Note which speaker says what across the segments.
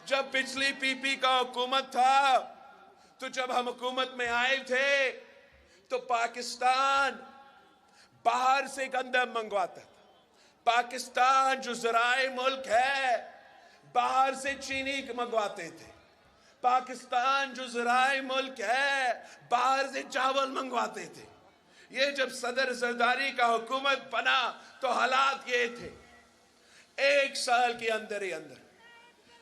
Speaker 1: جب پچھلی پی پی کا حکومت تھا تو جب ہم حکومت میں آئے تھے تو پاکستان باہر سے گندم منگواتا تھا. پاکستان جو زرعی ملک ہے باہر سے چینی منگواتے تھے. پاکستان جو زرعی ملک ہے باہر سے چاول منگواتے تھے. یہ جب صدر زرداری کا حکومت بنا تو حالات یہ تھے. 1 سال کے اندر ہی اندر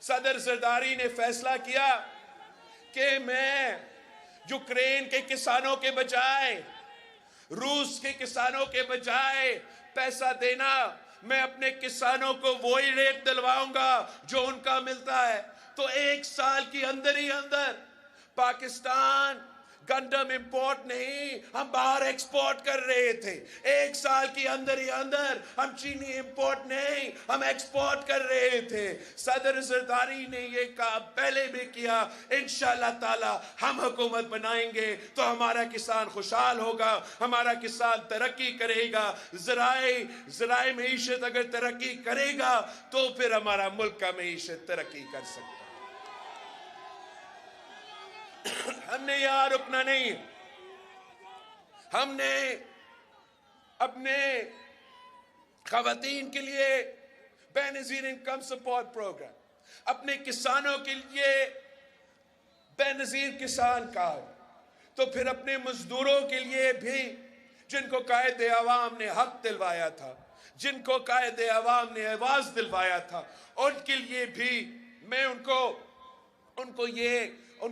Speaker 1: صدر زرداری نے فیصلہ کیا کہ میں یوکرین کے کسانوں کے بجائے روس کے کسانوں کے بجائے پیسہ دینا میں اپنے کسانوں کو وہی ریٹ دلواؤں گا جو ان کا ملتا ہے. تو 1 سال کی اندر ہی اندر پاکستان گندم امپورٹ نہیں ہم باہر ایکسپورٹ کر رہے تھے. 1 سال کی اندر ہی اندر ہم چینی امپورٹ نہیں ہم ایکسپورٹ کر رہے تھے. صدر زرداری نے یہ کہا پہلے بھی کیا انشاءاللہ تعالی ہم حکومت بنائیں گے تو ہمارا کسان خوشحال ہوگا, ہمارا کسان ترقی کرے گا. زرعی معیشت اگر ترقی کرے گا تو پھر ہمارا ملک کا معیشت ترقی کر سکتا. ہم نے یہاں رکنا نہیں. ہم نے اپنے خواتین کے لیے بے نظیر انکم سپورٹ پروگرام, اپنے کسانوں کے لیے بے نظیر کسان کارڈ, تو پھر اپنے مزدوروں کے لیے بھی جن کو قائد عوام نے حق دلوایا تھا, جن کو قائد عوام نے آواز دلوایا تھا, ان کے لیے بھی میں ان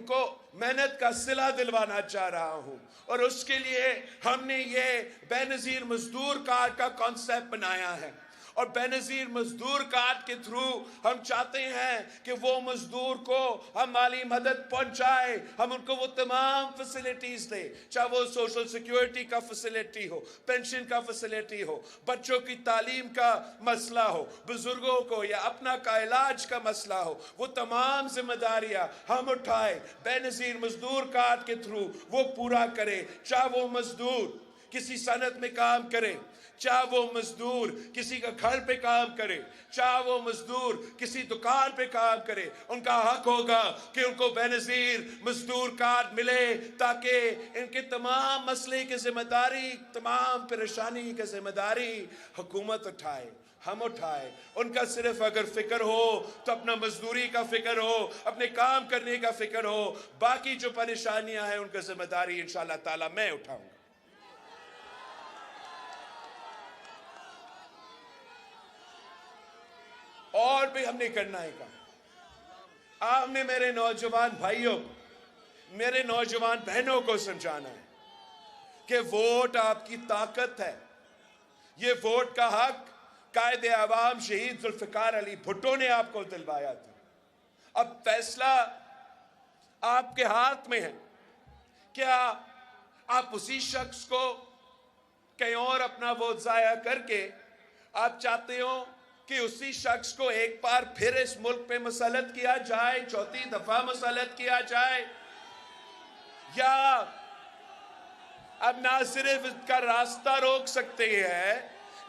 Speaker 1: کو محنت کا صلہ دلوانا چاہ رہا ہوں. اور اس کے لیے ہم نے یہ بے نظیر مزدور کارڈ کا کانسیپٹ بنایا ہے. اور بے نظیر مزدور کارڈ کے تھرو ہم چاہتے ہیں کہ وہ مزدور کو ہم مالی مدد پہنچائے, ہم ان کو وہ تمام فیسلٹیز دیں, چاہے وہ سوشل سیکیورٹی کا فیسلٹی ہو, پینشن کا فیسلٹی ہو, بچوں کی تعلیم کا مسئلہ ہو, بزرگوں کو یا اپنا کا علاج کا مسئلہ ہو, وہ تمام ذمہ داریاں ہم اٹھائے بے نظیر مزدور کارڈ کے تھرو وہ پورا کرے. چاہے وہ مزدور کسی صنعت میں کام کرے, چاہے وہ مزدور کسی کا گھر پہ کام کرے, چاہے وہ مزدور کسی دکان پہ کام کرے, ان کا حق ہوگا کہ ان کو بے نظیر مزدور کارڈ ملے تاکہ ان کے تمام مسئلے کی ذمہ داری, تمام پریشانی کی ذمہ داری حکومت اٹھائے, ہم اٹھائے. ان کا صرف اگر فکر ہو تو اپنا مزدوری کا فکر ہو, اپنے کام کرنے کا فکر ہو, باقی جو پریشانیاں ہیں ان کا ذمہ داری انشاءاللہ تعالی میں اٹھاؤں گا. اور بھی ہم نے کرنا ہے کام. آپ نے میرے نوجوان بھائیوں میرے نوجوان بہنوں کو سمجھانا ہے کہ ووٹ آپ کی طاقت ہے. یہ ووٹ کا حق قائد عوام شہید ذوالفقار علی بھٹو نے آپ کو دلوایا تھا. اب فیصلہ آپ کے ہاتھ میں ہے. کیا آپ اسی شخص کو کہیں اور اپنا ووٹ ضائع کر کے آپ چاہتے ہو کہ اسی شخص کو ایک بار پھر اس ملک پہ مسلط کیا جائے, 4تھی دفعہ مسلط کیا جائے, یا اب نہ صرف اس کا راستہ روک سکتے ہیں,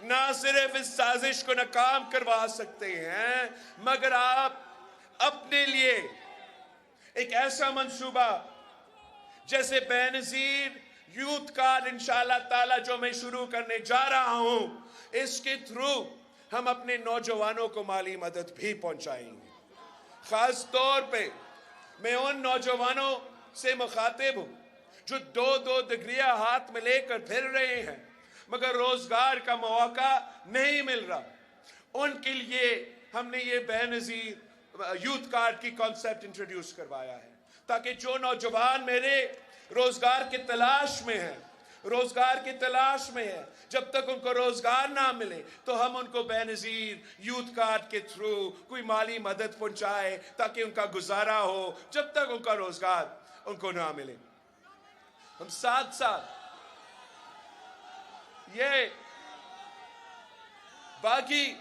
Speaker 1: نہ صرف اس سازش کو ناکام کروا سکتے ہیں, مگر آپ اپنے لیے ایک ایسا منصوبہ جیسے بے نظیر یوتھ کارڈ انشاءاللہ تعالی جو میں شروع کرنے جا رہا ہوں, اس کے تھرو ہم اپنے نوجوانوں کو مالی مدد بھی پہنچائیں گے. خاص طور پہ میں ان نوجوانوں سے مخاطب ہوں جو 2 ڈگریاں ہاتھ میں لے کر پھر رہے ہیں مگر روزگار کا مواقع نہیں مل رہا. ان کے لیے ہم نے یہ بے نظیر یوتھ کارڈ کی کانسیپٹ انٹروڈیوس کروایا ہے تاکہ جو نوجوان میرے روزگار کی تلاش میں ہیں جب تک ان کو روزگار نہ ملے تو ہم ان کو بے نظیر یوتھ کارڈ کے تھرو کوئی مالی مدد پہنچائے تاکہ ان کا گزارا ہو جب تک ان کا روزگار ان کو نہ ملے. ہم ساتھ یہ باقی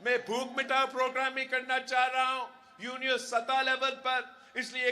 Speaker 1: میں بھوک مٹا پروگرام بھی کرنا چاہ رہا ہوں یونین سطح لیول پر. اس لیے